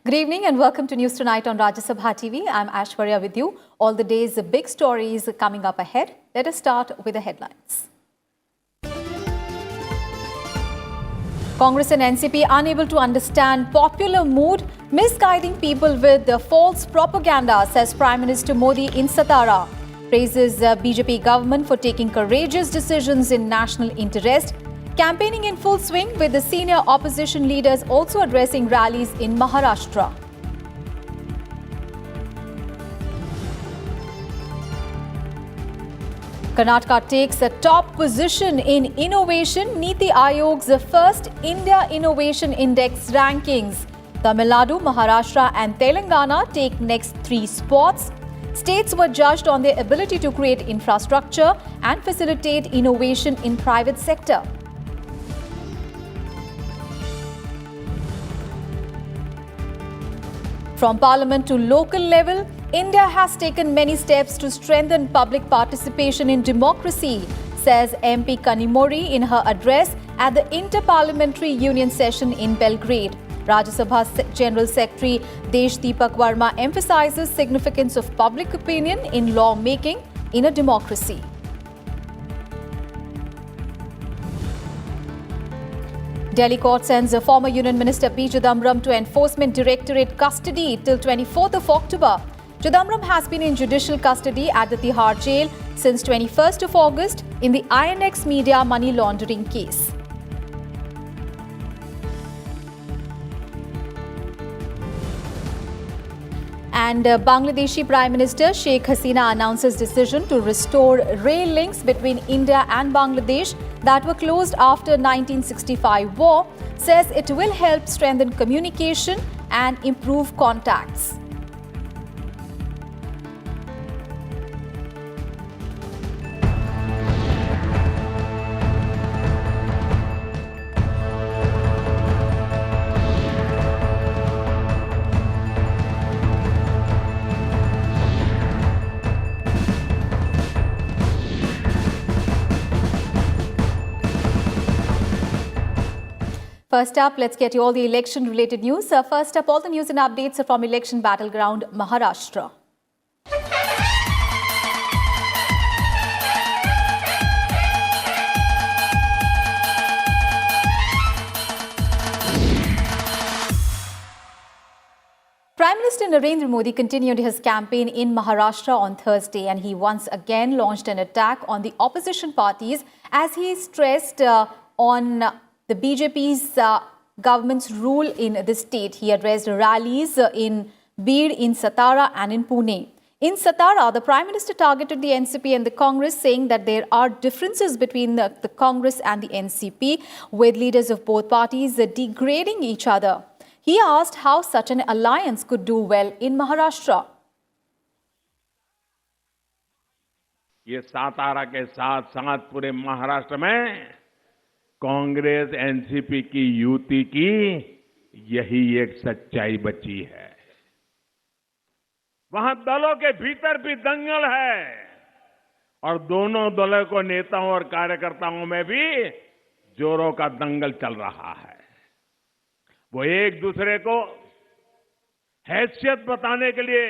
Good evening and welcome to News Tonight on Rajya Sabha TV. I'm Ashwarya with you. All the day's big stories coming up ahead. Let us start with the headlines. Congress and NCP unable to understand popular mood, misguiding people with false propaganda, says Prime Minister Modi in Satara. Praises BJP government for taking courageous decisions in national interest. Campaigning in full swing with the senior opposition leaders also addressing rallies in Maharashtra. Karnataka takes a top position in innovation, Niti Ayog's first India Innovation Index rankings. Tamil Nadu, Maharashtra and Telangana take next 3 spots. States were judged on their ability to create infrastructure and facilitate innovation in private sector. From parliament to local level, India has taken many steps to strengthen public participation in democracy, says MP Kanimori in her address at the Interparliamentary Union session in Belgrade. Rajya Sabha General Secretary Desh Deepak Verma emphasizes significance of public opinion in law-making in a democracy. Delhi court sends a former Union Minister P. Chidambaram to Enforcement Directorate custody till 24th of October. Chidambaram has been in judicial custody at the Tihar jail since 21st of August in the INX Media money laundering case. And Bangladeshi Prime Minister Sheikh Hasina announces decision to restore rail links between India and Bangladesh that were closed after 1965 war, says it will help strengthen communication and improve contacts. First up, let's get you all the election-related news. First up, all the news and updates are from election battleground Maharashtra. Prime Minister Nirav Modi continued his campaign in Maharashtra on Thursday, and he once again launched an attack on the opposition parties as he stressed on the BJP's government's rule in the state. He addressed rallies in Beed, in Satara and in Pune. In Satara, the Prime Minister targeted the NCP and the Congress, saying that there are differences between the Congress and the NCP, with leaders of both parties degrading each other. He asked how such an alliance could do well in Maharashtra. ये सातारा के साथ साथ पूरे महाराष्ट्र में Congress NCP की युति की यही एक सच्चाई बची है। वहां दलों के भीतर भी दंगल है और दोनों दलों को नेताओं और कार्यकर्ताओं में भी जोरों का दंगल चल रहा है। वो एक दूसरे को हैसियत बताने के लिए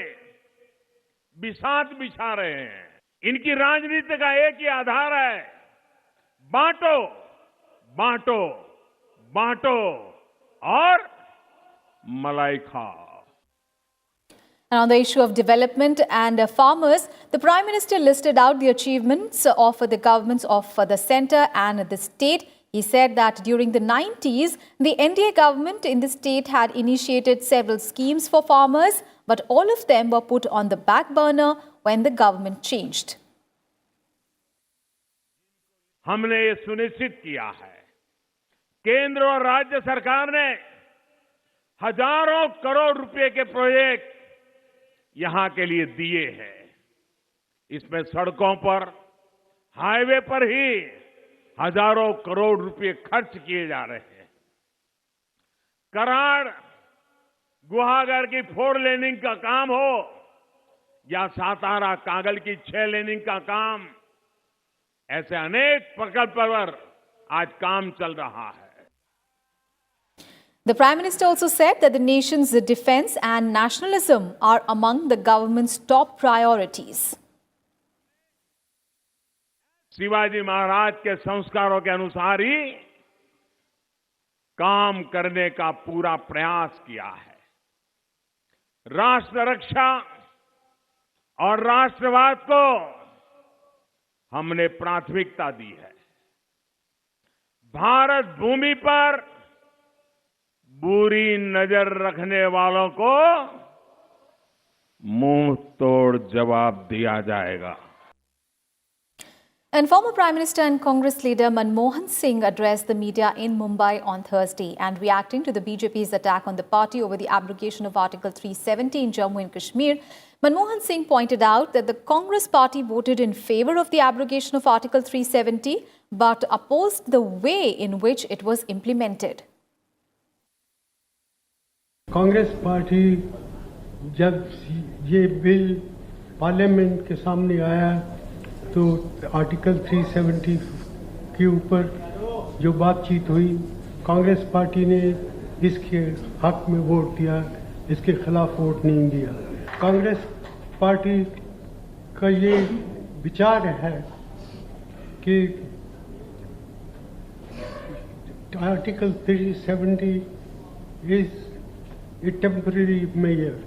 बिसात बिछा रहे हैं। इनकी राजनीति का एक ही आधार है, बांटो बांटो बांटो और मलाई खाओ. And on the issue of development and farmers, the Prime Minister listed out the achievements of the governments of the centre and the state. He said that during the 90s, the NDA government in the state had initiated several schemes for farmers, but all of them were put on the back burner when the government changed. हमने ये सुनिश्चित किया है, केंद्र और राज्य सरकार ने हजारों करोड़ रुपए के प्रोजेक्ट यहां के लिए दिए हैं. इसमें सड़कों पर, हाईवे पर ही हजारों करोड़ रुपए खर्च किए जा रहे हैं. कराड़ गुहागर की 4 लेनिंग का काम हो या सातारा कागल की 6 लेनिंग का काम, ऐसे अनेक प्रकल्प पर आज काम चल रहा है. The Prime Minister also said that the nation's defense and nationalism are among the government's top priorities. Shivaji Maharaj के संस्कारों के अनुसार ही काम करने का पूरा प्रयास किया है। राष्ट्र रक्षा और राष्ट्रवाद को हमने प्राथमिकता दी है। भारत भूमि पर बुरी नजर रखने वालों को मुंह तोड़ जवाब दिया जाएगा। And former Prime Minister and Congress leader Manmohan Singh addressed the media in Mumbai on Thursday and reacting to the BJP's attack on the party over the abrogation of Article 370 in Jammu and Kashmir. Manmohan Singh pointed out that the Congress party voted in favor of the abrogation of Article 370 but opposed the way in which it was implemented. Congress party जब ये bill parliament के सामने आया तो article 370 के ऊपर जो बातचीत हुई, कांग्रेस पार्टी ने इसके हक में वोट दिया, इसके खिलाफ वोट नहीं दिया। कांग्रेस पार्टी का ये विचार है कि article 370 is a temporary measure,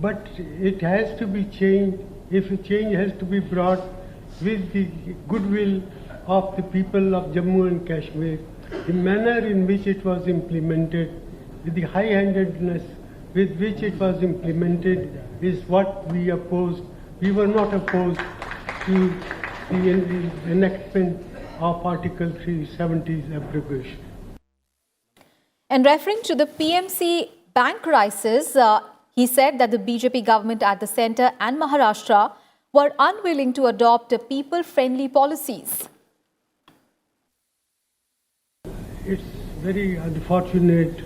but it has to be changed. If a change has to be brought with the goodwill of the people of Jammu and Kashmir, the manner in which it was implemented, with the high-handedness with which it was implemented is what we opposed. We were not opposed to the enactment of Article 370's abrogation. And referring to the PMC bank crisis, he said that the BJP government at the centre and Maharashtra were unwilling to adopt people-friendly policies. It's very unfortunate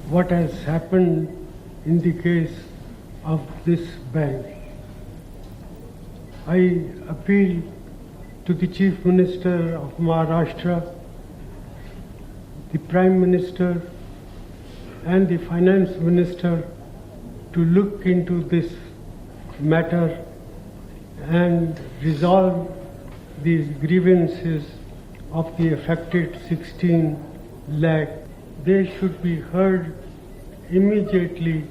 what has happened in the case of this bank. I appeal to the Chief Minister of Maharashtra, the Prime Minister and the Finance Minister to look into this matter and resolve these grievances of the affected 16 lakh. They should be heard immediately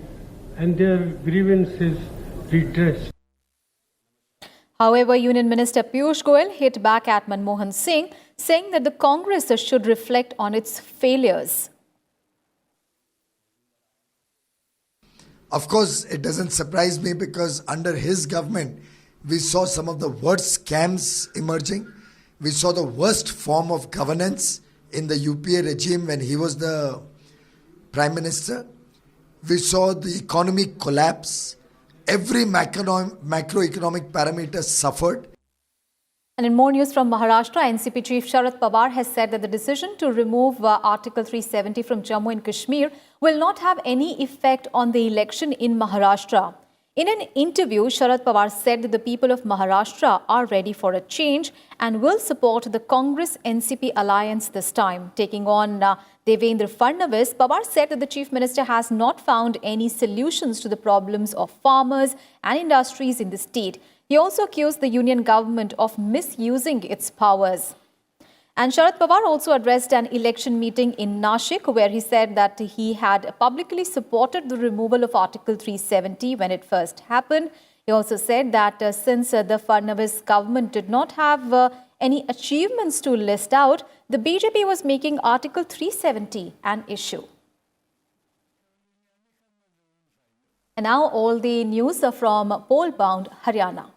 and their grievances redressed. However, Union Minister Piyush Goyal hit back at Manmohan Singh, saying that the Congress should reflect on its failures. Of course, it doesn't surprise me because under his government, we saw some of the worst scams emerging. We saw the worst form of governance in the UPA regime when he was the Prime Minister. We saw the economy collapse. Every macroeconomic parameter suffered. And in more news from Maharashtra, NCP Chief Sharad Pawar has said that the decision to remove Article 370 from Jammu and Kashmir will not have any effect on the election in Maharashtra. In an interview, Sharad Pawar said that the people of Maharashtra are ready for a change and will support the Congress-NCP alliance this time. Taking on Devendra Fadnavis, Pawar said that the Chief Minister has not found any solutions to the problems of farmers and industries in the state. He also accused the union government of misusing its powers. And Sharad Pawar also addressed an election meeting in Nashik where he said that he had publicly supported the removal of Article 370 when it first happened. He also said that since the Fadnavis government did not have any achievements to list out, the BJP was making Article 370 an issue. And now all the news are from poll-bound Haryana.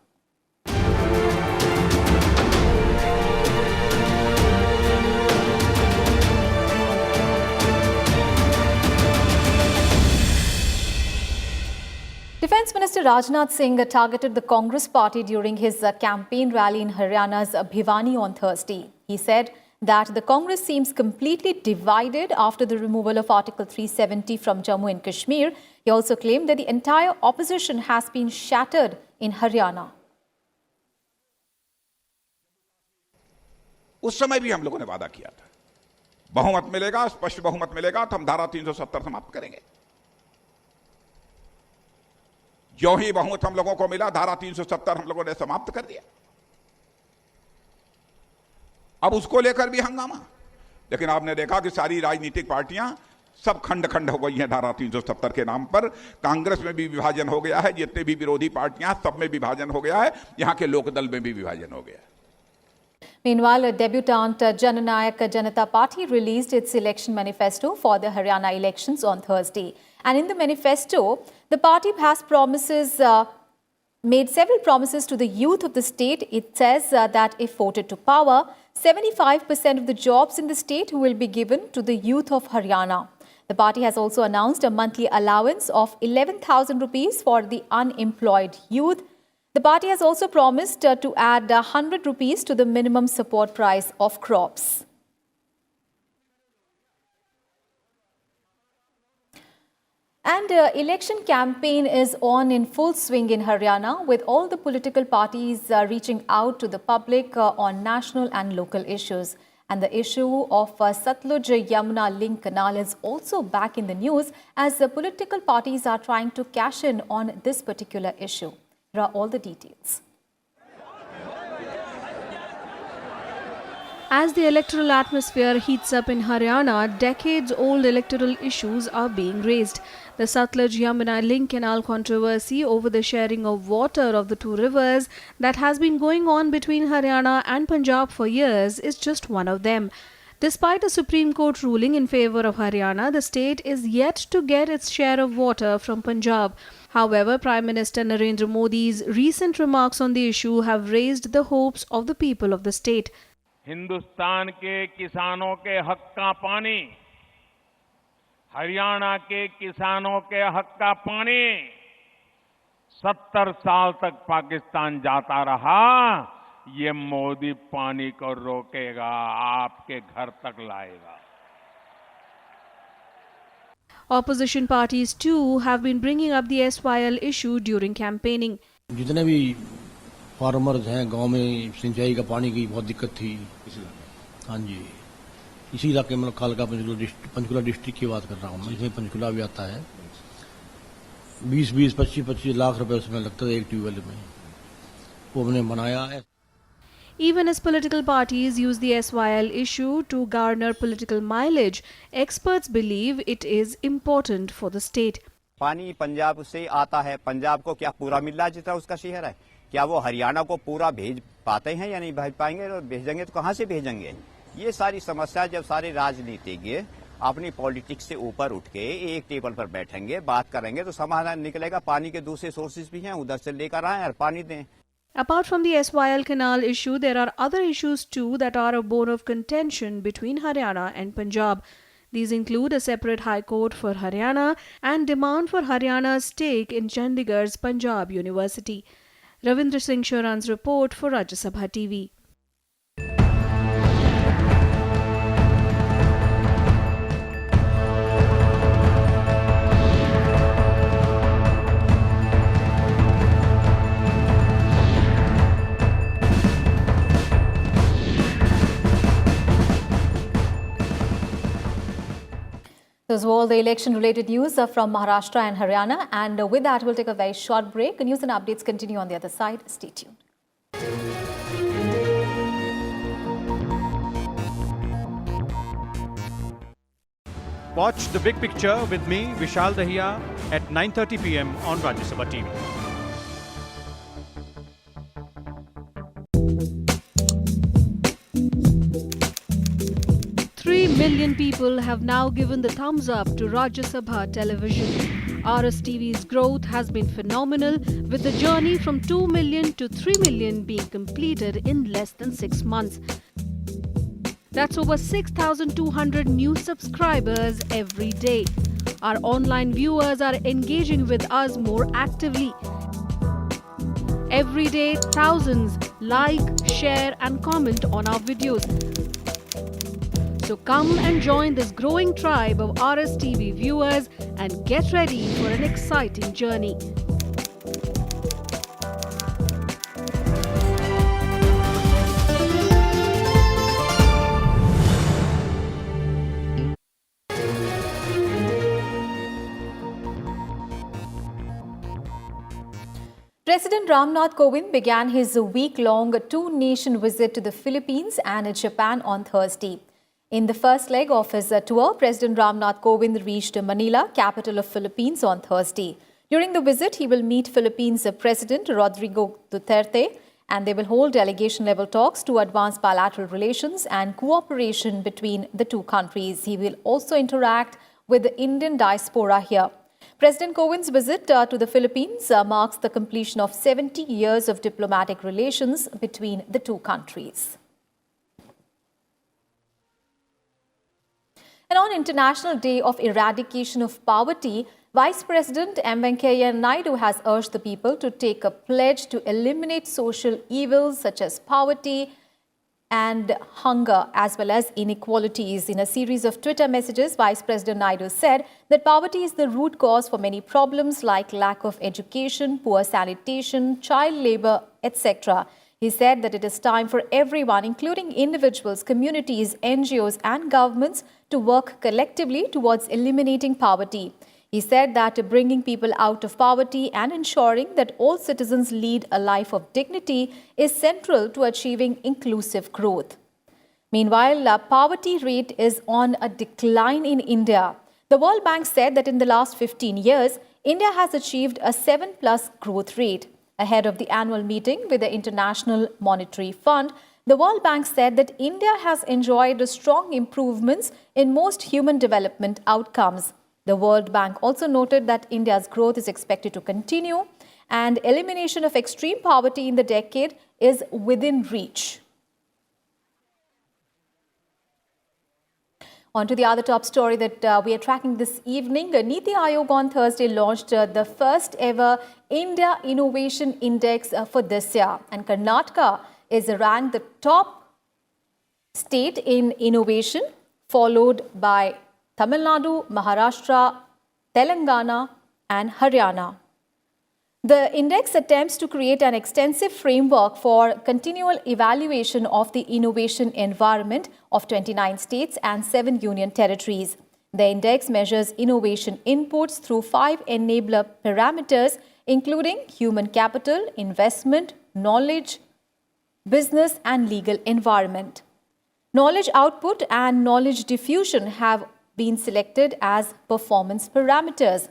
Defence Minister Rajnath Singh targeted the Congress party during his campaign rally in Haryana's Bhiwani on Thursday. He said that the Congress seems completely divided after the removal of Article 370 from Jammu and Kashmir. He also claimed that the entire opposition has been shattered in Haryana. उस समय भी हम लोगों ने वादा किया था, बहुमत मिलेगा, स्पष्ट बहुमत मिलेगा तो हम धारा 370 समाप्त करेंगे। जो ही बहुमत हम लोगों को मिला, धारा 370 हम लोगों ने समाप्त कर दिया। अब उसको लेकर भी हंगामा। लेकिन आपने देखा कि सारी राजनीतिक पार्टियां सब खंड खंड हो गई हैं धारा 370 के नाम पर। कांग्रेस में भी विभाजन हो गया है, जितने भी विरोधी पार्टियां सब में विभाजन हो गया है, यहां के लोकदल में भी विभाजन हो गया है। Meanwhile, a debutant Jananayak Janata Party released its election manifesto for the Haryana elections on Thursday. And in the manifesto, the party has made several promises to the youth of the state. It says that if voted to power, 75% of the jobs in the state will be given to the youth of Haryana. The party has also announced a monthly allowance of 11,000 rupees for the unemployed youth. The party has also promised to add 100 rupees to the minimum support price of crops. And election campaign is on in full swing in Haryana, with all the political parties reaching out to the public on national and local issues. And the issue of Satluj-Yamuna link canal is also back in the news as the political parties are trying to cash in on this particular issue. Here are all the details. As the electoral atmosphere heats up in Haryana, decades-old electoral issues are being raised. The Satluj-Yamuna link canal controversy over the sharing of water of the two rivers that has been going on between Haryana and Punjab for years is just one of them. Despite a Supreme Court ruling in favour of Haryana, the state is yet to get its share of water from Punjab. However, Prime Minister Nirav Modi's recent remarks on the issue have raised the hopes of the people of the state. Hindustan के किसानों के हक का पानी, हरियाणा के किसानों के हक का पानी 70 साल तक पाकिस्तान जाता रहा। ये मोदी पानी को रोकेगा, आपके घर तक लाएगा। Opposition parties too have been bringing up the SYL issue during campaiggning. जितने भी फार्मर्स हैं गांव में सिंचाई का पानी की बहुत दिक्कत थी। हाँ जी, इसी इलाके में कालका पंचकुला डिस्ट्रिक्ट की बात कर रहा हूँ मैं, इसमें पंचकुला भी आता है। 20-20, 25-25 लाख रुपए उसमें लगता है एक ट्यूबवेल में, वो हमने बनाया है। Even as political parties use the SYL issue to garner political mileage, experts believe it is important for the state. पानी पंजाब से आता है, पंजाब को क्या पूरा मिल रहा है जितना उसका शेयर है? क्या वो हरियाणा को पूरा भेज पाते हैं या नहीं भेज पाएंगे? और भेजेंगे तो कहां से भेजेंगे? ये सारी समस्या जब सारे राजनीतिज्ञ अपनी पॉलिटिक्स से ऊपर उठ के एक टेबल पर बैठेंगे, बात करेंगे तो समाधान निकलेगा। पानी के दूसरे सोर्सेज भी हैं, उधर से लेकर आए और पानी दें। Apart from the SYL canal issue, there are other issues too that are a bone of contention between Haryana and Punjab. These include a separate High Court for Haryana and demand for Haryana's stake in Chandigarh's Punjab University. Ravindra Singh Sharad report for Rajya Sabha TV. Those were all the election-related news from Maharashtra and Haryana. And with that, we'll take a very short break. News and updates continue on the other side. Stay tuned. Watch The Big Picture with me, Vishal Dahiya, at 9:30 p.m. on Rajya Sabha TV. Million people have now given the thumbs up to Rajya Sabha television. RSTV's growth has been phenomenal, with the journey from 2 million to 3 million being completed in less than 6 months. That's over 6,200 new subscribers every day. Our online viewers are engaging with us more actively. Every day, thousands like, share and comment on our videos. So come and join this growing tribe of RSTV viewers and get ready for an exciting journey. President Ramnath Kovind began his week-long two-nation visit to the Philippines and Japan on Thursday. In the first leg of his tour, President Ramnath Kovind reached Manila, capital of Philippines, on Thursday. During the visit, he will meet Philippines President Rodrigo Duterte, and they will hold delegation-level talks to advance bilateral relations and cooperation between the two countries. He will also interact with the Indian diaspora here. President Kovind's visit to the Philippines marks the completion of 70 years of diplomatic relations between the two countries. And on International Day of Eradication of Poverty, Vice President M. Venkaiah Naidu has urged the people to take a pledge to eliminate social evils such as poverty and hunger, as well as inequalities. In a series of Twitter messages, Vice President Naidu said that poverty is the root cause for many problems like lack of education, poor sanitation, child labor, etc. He said that it is time for everyone, including individuals, communities, NGOs and governments, to work collectively towards eliminating poverty. He said that bringing people out of poverty and ensuring that all citizens lead a life of dignity is central to achieving inclusive growth. Meanwhile, poverty rate is on a decline in India. The World Bank said that in the last 15 years, India has achieved a 7+ growth rate. Ahead of the annual meeting with the International Monetary Fund, the World Bank said that India has enjoyed strong improvements in most human development outcomes. The World Bank also noted that India's growth is expected to continue and elimination of extreme poverty in the decade is within reach. On to the other top story that we are tracking this evening. Niti Aayog on Thursday launched the first ever India Innovation Index for this year. And Karnataka is ranked the top state in innovation, followed by Tamil Nadu, Maharashtra, Telangana and Haryana. The index attempts to create an extensive framework for continual evaluation of the innovation environment of 29 states and 7 union territories. The index measures innovation inputs through 5 enabler parameters, including human capital, investment, knowledge, business and legal environment. Knowledge output and knowledge diffusion have been selected as performance parameters.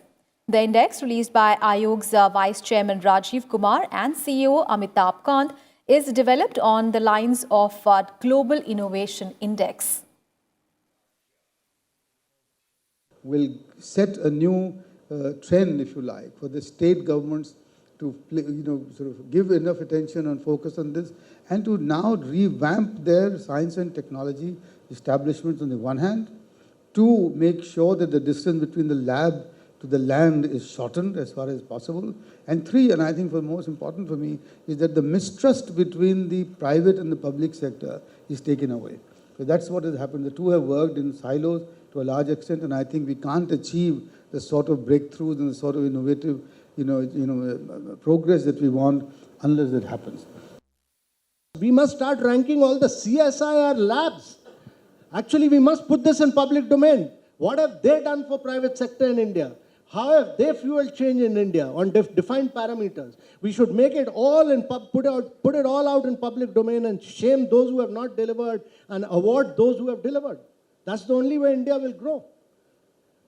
The index, released by Aayog's Vice Chairman Rajiv Kumar and CEO Amitabh Kant, is developed on the lines of Global Innovation Index. Will set a new trend, if you like, for the state governments to sort of give enough attention and focus on this, and to now revamp their science and technology establishments on the one hand, to make sure that the distance between the lab to the land is shortened as far as possible. And 3, and I think for most important for me, is that the mistrust between the private and the public sector is taken away. So that's what has happened. The two have worked in silos to a large extent, and I think we can't achieve the sort of breakthroughs and the sort of innovative progress that we want unless that happens. We must start ranking all the CSIR labs. Actually, we must put this in public domain. What have they done for private sector in India? How have they fueled change in India on defined parameters? We should make it all in put it all out in public domain and shame those who have not delivered and award those who have delivered. That's the only way India will grow.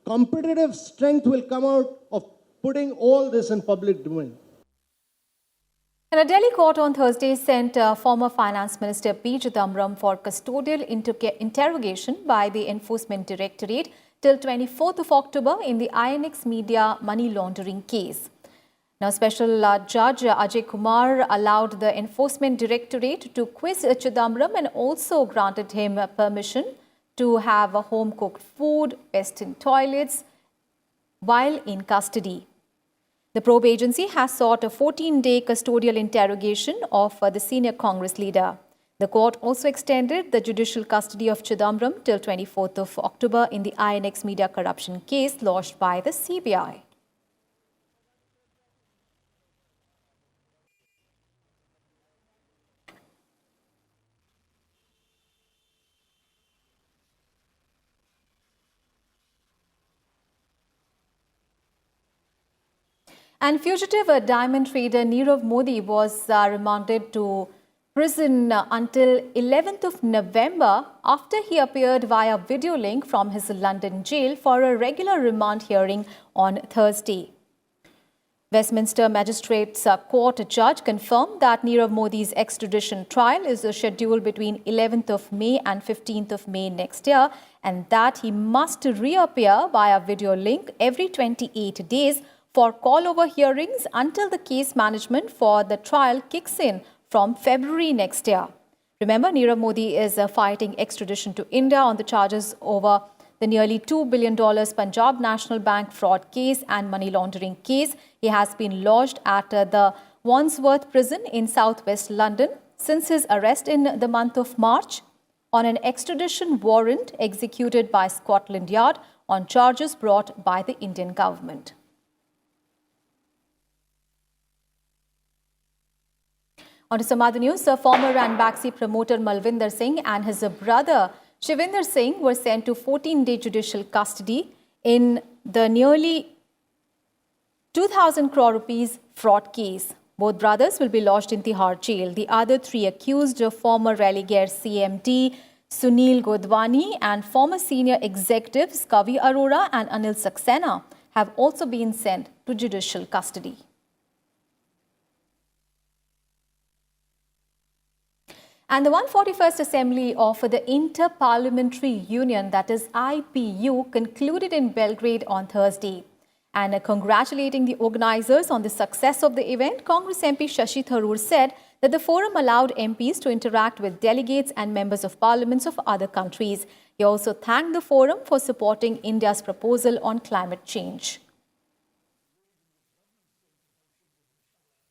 Competitive strength will come out of putting all this in public domain. And a Delhi court on Thursday sent former Finance Minister P. Chidambaram for custodial interrogation by the Enforcement Directorate till 24th of October in the INX Media money laundering case. Now, Special Judge Ajay Kumar allowed the Enforcement Directorate to quiz Chidambaram and also granted him permission to have home-cooked food, Western toilets while in custody. The probe agency has sought a 14-day custodial interrogation of the senior Congress leader. The court also extended the judicial custody of Chidambaram till 24th of October in the INX Media corruption case lodged by the CBI. And fugitive diamond trader Nirav Modi was remanded to prison until 11th of November after he appeared via video link from his London jail for a regular remand hearing on Thursday. Westminster Magistrates Court judge confirmed that Nirav Modi's extradition trial is scheduled between 11th of May and 15th of May next year, and that he must reappear via video link every 28 days for call-over hearings until the case management for the trial kicks in from February next year. Remember, Nirav Modi is fighting extradition to India on the charges over the nearly $2 billion Punjab National Bank fraud case and money laundering case. He has been lodged at the Wandsworth prison in southwest London since his arrest in the month of March on an extradition warrant executed by Scotland Yard on charges brought by the Indian government. On to some other news, former Ranbaxy promoter Malvinder Singh and his brother Shivinder Singh were sent to 14-day judicial custody in the nearly 2,000 crore rupees fraud case. Both brothers will be lodged in Tihar jail. The other three accused, former Religare CMD Sunil Godwani and former senior executives Kavi Arora and Anil Saxena, have also been sent to judicial custody. And the 141st Assembly of the Interparliamentary Union, that is IPU, concluded in Belgrade on Thursday. And congratulating the organizers on the success of the event, Congress MP Shashi Tharoor said that the forum allowed MPs to interact with delegates and members of parliaments of other countries. He also thanked the forum for supporting India's proposal on climate change.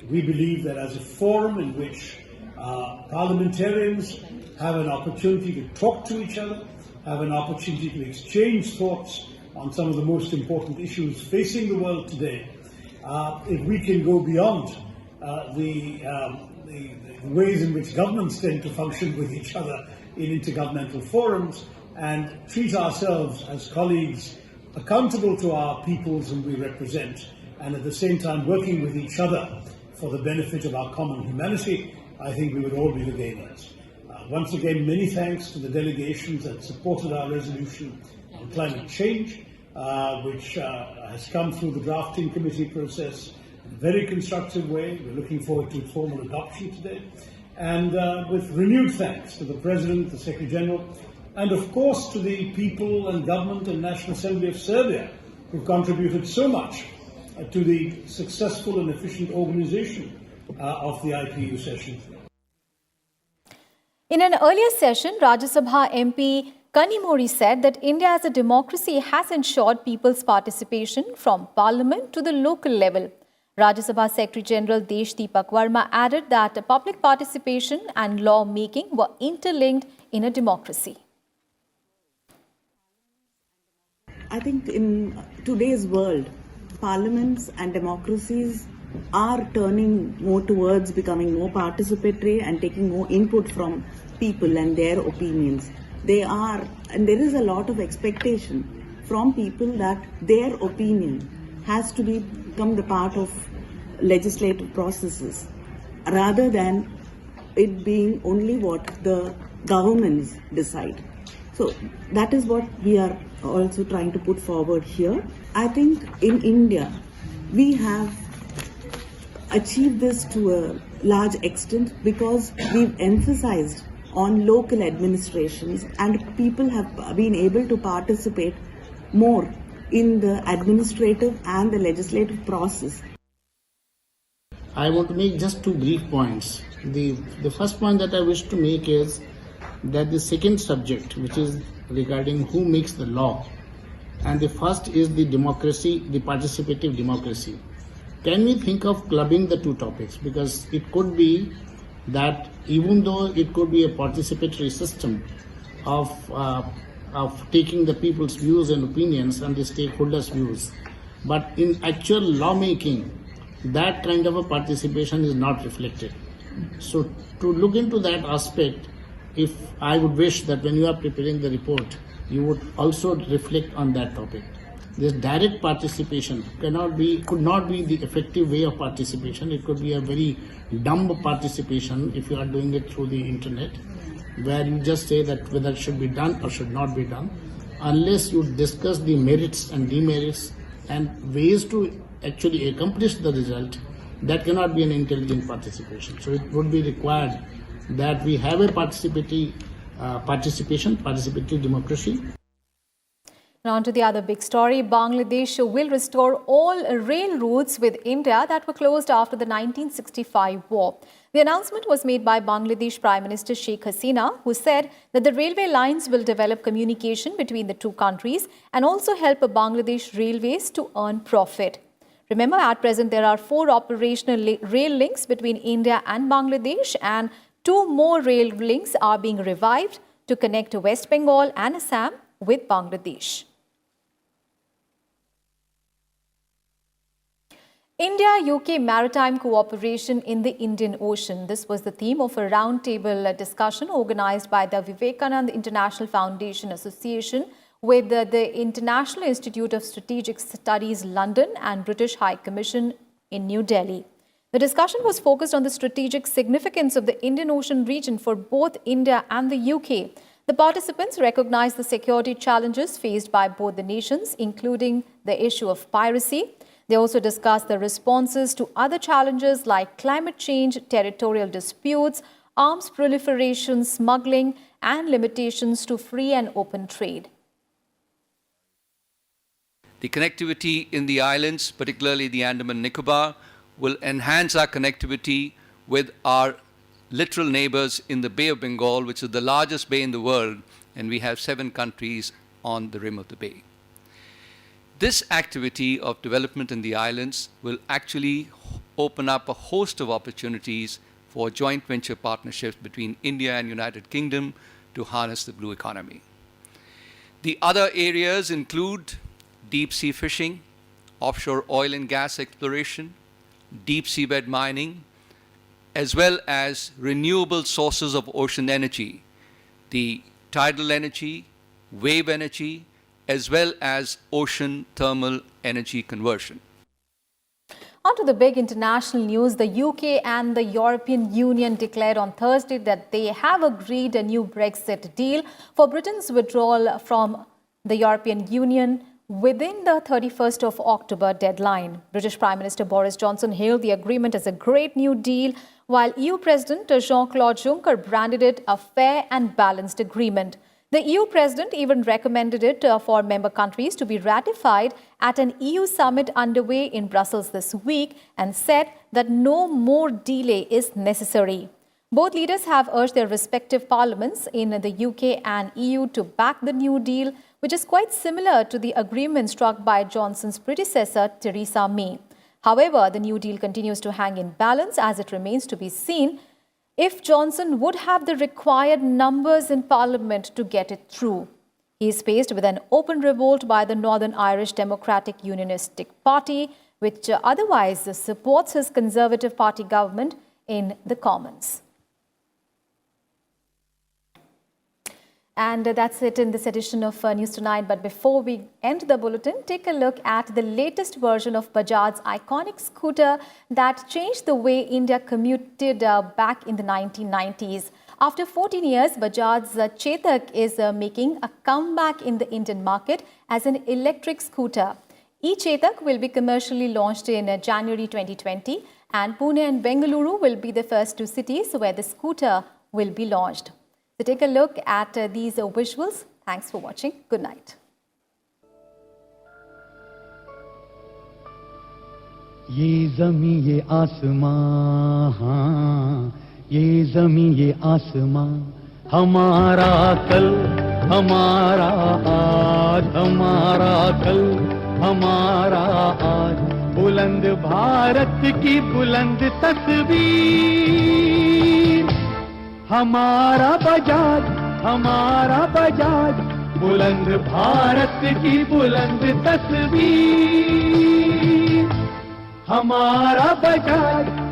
We believe that as a forum in which parliamentarians have an opportunity to talk to each other, have an opportunity to exchange thoughts on some of the most important issues facing the world today. If we can go beyond the ways in which governments tend to function with each other in intergovernmental forums and treat ourselves as colleagues accountable to our peoples whom we represent, and at the same time working with each other for the benefit of our common humanity, I think we would all be the gainers. Once again, many thanks to the delegations that supported our resolution on climate change, which has come through the drafting committee process in a very constructive way. We're looking forward to its formal adoption today. And with renewed thanks to the President, the Secretary General, and of course to the people and government and National Assembly of Serbia, who've contributed so much to the successful and efficient organization of the IPU session. In an earlier session, Rajya Sabha MP Kanimori said that India as a democracy has ensured people's participation from parliament to the local level. Rajya Sabha Secretary General Desh Deepak Verma added that public participation and law making were interlinked in a democracy. I think in today's world, parliaments and democracies are turning more towards becoming more participatory and taking more input from people and their opinions. And there is a lot of expectation from people that their opinion has to become the part of legislative processes, rather than it being only what the governments decide. So that is what we are also trying to put forward here. I think in India, we have achieved this to a large extent because we've emphasized on local administrations and people have been able to participate more in the administrative and the legislative process. I want to make just two brief points. The first point that I wish to make is that the second subject, which is regarding who makes the law, and the first is the democracy, the participative democracy. Can we think of clubbing the two topics? Because it could be that even though it could be a participatory system of taking the people's views and opinions and the stakeholders' views, but in actual lawmaking, that kind of a participation is not reflected. So to look into that aspect, if I would wish that when you are preparing the report, you would also reflect on that topic. this direct participation could not be the effective way of participation. It could be a very dumb participation if you are doing it through the internet, where you just say that whether it should be done or should not be done, unless you discuss the merits and demerits and ways to actually accomplish the result. That cannot be an intelligent participation. So it would be required that we have a participatory democracy. Now on to the other big story. Bangladesh will restore all rail routes with India that were closed after the 1965 war. The announcement was made by Bangladesh Prime Minister Sheikh Hasina, who said that the railway lines will develop communication between the two countries and also help Bangladesh Railways to earn profit. Remember, at present, there are 4 operational rail links between India and Bangladesh, and 2 more rail links are being revived to connect West Bengal and Assam with Bangladesh. India-UK maritime cooperation in the Indian Ocean. This was the theme of a roundtable discussion organized by the Vivekananda International Foundation Association with the International Institute of Strategic Studies, London, and British High Commission in New Delhi. The discussion was focused on the strategic significance of the Indian Ocean region for both India and the UK. The participants recognized the security challenges faced by both the nations, including the issue of piracy. They also discussed the responses to other challenges like climate change, territorial disputes, arms proliferation, smuggling, and limitations to free and open trade. The connectivity in the islands, particularly the Andaman Nicobar, will enhance our connectivity with our littoral neighbors in the Bay of Bengal, which is the largest bay in the world, and we have 7 countries on the rim of the bay. This activity of development in the islands will actually open up a host of opportunities for joint venture partnerships between India and United Kingdom to harness the blue economy. The other areas include deep sea fishing, offshore oil and gas exploration, deep seabed mining, as well as renewable sources of ocean energy, the tidal energy, wave energy, as well as ocean thermal energy conversion. On to the big international news. The UK and the European Union declared on Thursday that they have agreed a new Brexit deal for Britain's withdrawal from the European Union within the 31st of October deadline. British Prime Minister Boris Johnson hailed the agreement as a great new deal, while EU President Jean-Claude Juncker branded it a fair and balanced agreement. The EU President even recommended it for member countries to be ratified at an EU summit underway in Brussels this week and said that no more delay is necessary. Both leaders have urged their respective parliaments in the UK and EU to back the new deal, which is quite similar to the agreement struck by Johnson's predecessor, Theresa May. However, the new deal continues to hang in balance as it remains to be seen if Johnson would have the required numbers in Parliament to get it through. He is faced with an open revolt by the Northern Irish Democratic Unionistic Party, which otherwise supports his Conservative Party government in the Commons. And that's it in this edition of News Tonight. But before we end the bulletin, take a look at the latest version of Bajaj's iconic scooter that changed the way India commuted back in the 1990s. After 14 years, Bajaj's Chetak is making a comeback in the Indian market as an electric scooter. E-Chetak will be commercially launched in January 2020, and Pune and Bengaluru will be the first 2 cities where the scooter will be launched. So take a look at these visuals. Thanks for watching. Good night. ये ज़मीं ये आसमां, हाँ, ये ज़मीं ये आसमां, हमारा कल, हमारा आज, हमारा कल, हमारा आज, बुलंद भारत की बुलंद तस्वीर, हमारा बजाज, बुलंद भारत की बुलंद तस्वीर, हमारा बजाज।